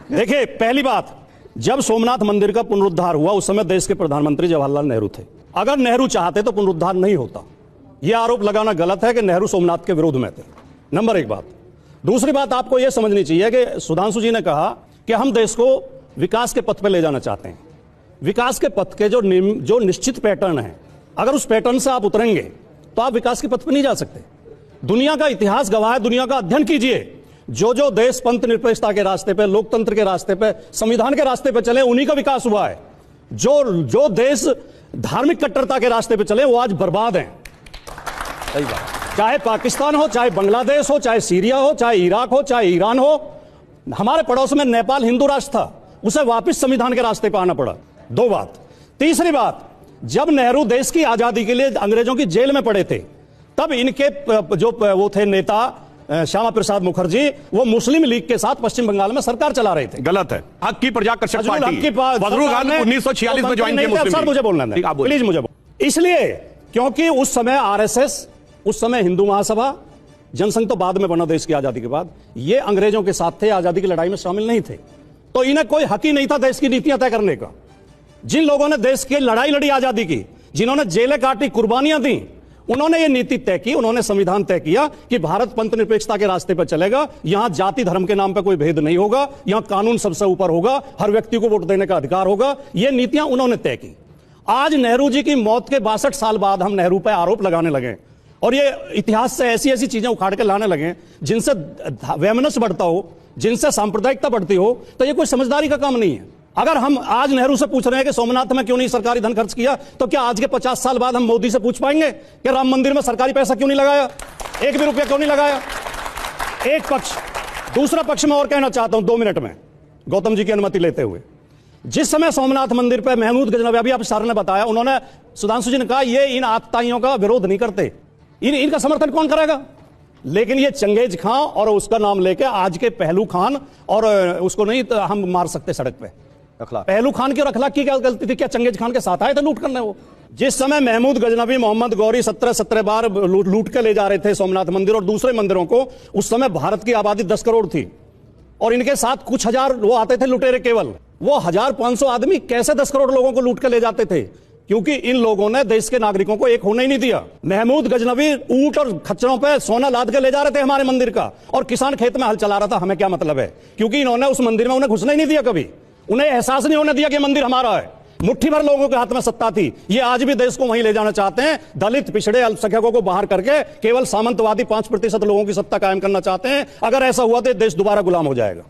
देखिए, पहली बात, जब सोमनाथ मंदिर का पुनरुद्धार हुआ उस समय देश के प्रधानमंत्री जवाहरलाल नेहरू थे। अगर नेहरू चाहते तो पुनरुद्धार नहीं होता। यह आरोप लगाना गलत है कि नेहरू सोमनाथ के विरोध में थे। नंबर एक बात। दूसरी बात, आपको यह समझनी चाहिए कि सुधांशु जी ने कहा कि हम देश को विकास के पथ पर ले जाना चाहते हैं। विकास के पथ के जो निश्चित पैटर्न है, अगर उस पैटर्न से आप उतरेंगे तो आप विकास के पथ पर नहीं जा सकते। दुनिया का इतिहास गवाह है, दुनिया का अध्ययन कीजिए। जो देश पंथ निरपेक्षता के रास्ते पे, लोकतंत्र के रास्ते पे, संविधान के रास्ते पे चले, उन्हीं का विकास हुआ है। जो देश धार्मिक कट्टरता के रास्ते पे चले वो आज बर्बाद हैं। सही बात। चाहे पाकिस्तान हो, चाहे बांग्लादेश हो, चाहे सीरिया हो, चाहे इराक हो, चाहे ईरान हो। हमारे पड़ोस में नेपाल हिंदू राष्ट्र था, उसे वापस संविधान के रास्ते पर आना पड़ा। दो बात। तीसरी बात, जब नेहरू देश की आजादी के लिए अंग्रेजों की जेल में पड़े थे, तब इनके जो वो थे नेता श्यामा प्रसाद मुखर्जी, वो मुस्लिम लीग के साथ पश्चिम बंगाल में सरकार चला रहे थे। गलत है। हक की प्रजाकर्षक पार्टी बदरू खान ने 1946 में ज्वाइन किया मुस्लिम लीग। मुझे बोलना है, प्लीज मुझे इसलिए क्योंकि उस समय आरएसएस, उस समय हिंदू महासभा, जनसंघ तो बाद में बना देश की आजादी के बाद, ये अंग्रेजों के साथ थे, आजादी की लड़ाई में शामिल नहीं थे। तो इन्हें कोई हक ही नहीं था देश की नीतियां तय करने का। जिन लोगों ने देश की लड़ाई लड़ी आजादी की, जिन्होंने जेलें काटी, कुर्बानियां दी, उन्होंने ये नीति तय की, उन्होंने संविधान तय किया कि भारत पंथ निरपेक्षता के रास्ते पर चलेगा। यहां जाति धर्म के नाम पर कोई भेद नहीं होगा, यहां कानून सबसे ऊपर होगा, हर व्यक्ति को वोट देने का अधिकार होगा। ये नीतियां उन्होंने तय की। आज नेहरू जी की मौत के 62 साल बाद हम नेहरू पर आरोप लगाने लगे और ये इतिहास से ऐसी ऐसी चीजें उखाड़ के लाने लगे जिनसे वैमनस्य बढ़ता हो, जिनसे सांप्रदायिकता बढ़ती हो, तो ये कोई समझदारी का काम नहीं है। अगर हम आज नेहरू से पूछ रहे हैं कि सोमनाथ में क्यों नहीं सरकारी धन खर्च किया, तो क्या आज के 50 साल बाद हम मोदी से पूछ पाएंगे कि राम मंदिर में सरकारी पैसा क्यों नहीं लगाया, एक भी रुपया क्यों नहीं लगाया? एक पक्ष। दूसरा पक्ष में और कहना चाहता हूं 2 मिनट में, गौतम जी की अनुमति लेते हुए। जिस समय सोमनाथ मंदिर पर महमूद गजनवी, अभी आप सर ने बताया, उन्होंने, सुधांशु जी ने कहा ये इन आतताइयों का विरोध नहीं करते, इनका समर्थन कौन करेगा? लेकिन ये चंगेज खां और उसका नाम लेके आज के पहलू खान, और उसको नहीं तो हम मार सकते सड़क पे, पहलू खान की और अखलाक की क्या गलती थी? क्या चंगेज खान के साथ आए थे लूट करने? वो जिस समय महमूद गजनवी, मोहम्मद गौरी 17 बार लूट के ले जा रहे थे सोमनाथ मंदिर और दूसरे मंदिरों को, उस समय भारत की आबादी 10 करोड़ थी और इनके साथ कुछ हजार वो आते थे लुटेरे केवल। वो 1500 आदमी कैसे 10 करोड़ लोगों को लूट के ले जाते थे? क्योंकि इन लोगों ने देश के नागरिकों को एक होने ही नहीं दिया। महमूद गजनवी ऊंट और खच्चरों पे सोना लाद के ले जा रहे थे हमारे मंदिर का, और किसान खेत में हल चला रहा था। हमें क्या मतलब है? क्योंकि इन्होंने उस मंदिर में उन्हें घुसने ही नहीं दिया कभी। उन्हें एहसास नहीं होने दिया कि मंदिर हमारा है। मुट्ठी भर लोगों के हाथ में सत्ता थी। ये आज भी देश को वहीं ले जाना चाहते हैं। दलित, पिछड़े, अल्पसंख्यकों को बाहर करके केवल सामंतवादी 5% लोगों की सत्ता कायम करना चाहते हैं। अगर ऐसा हुआ तो देश दोबारा गुलाम हो जाएगा।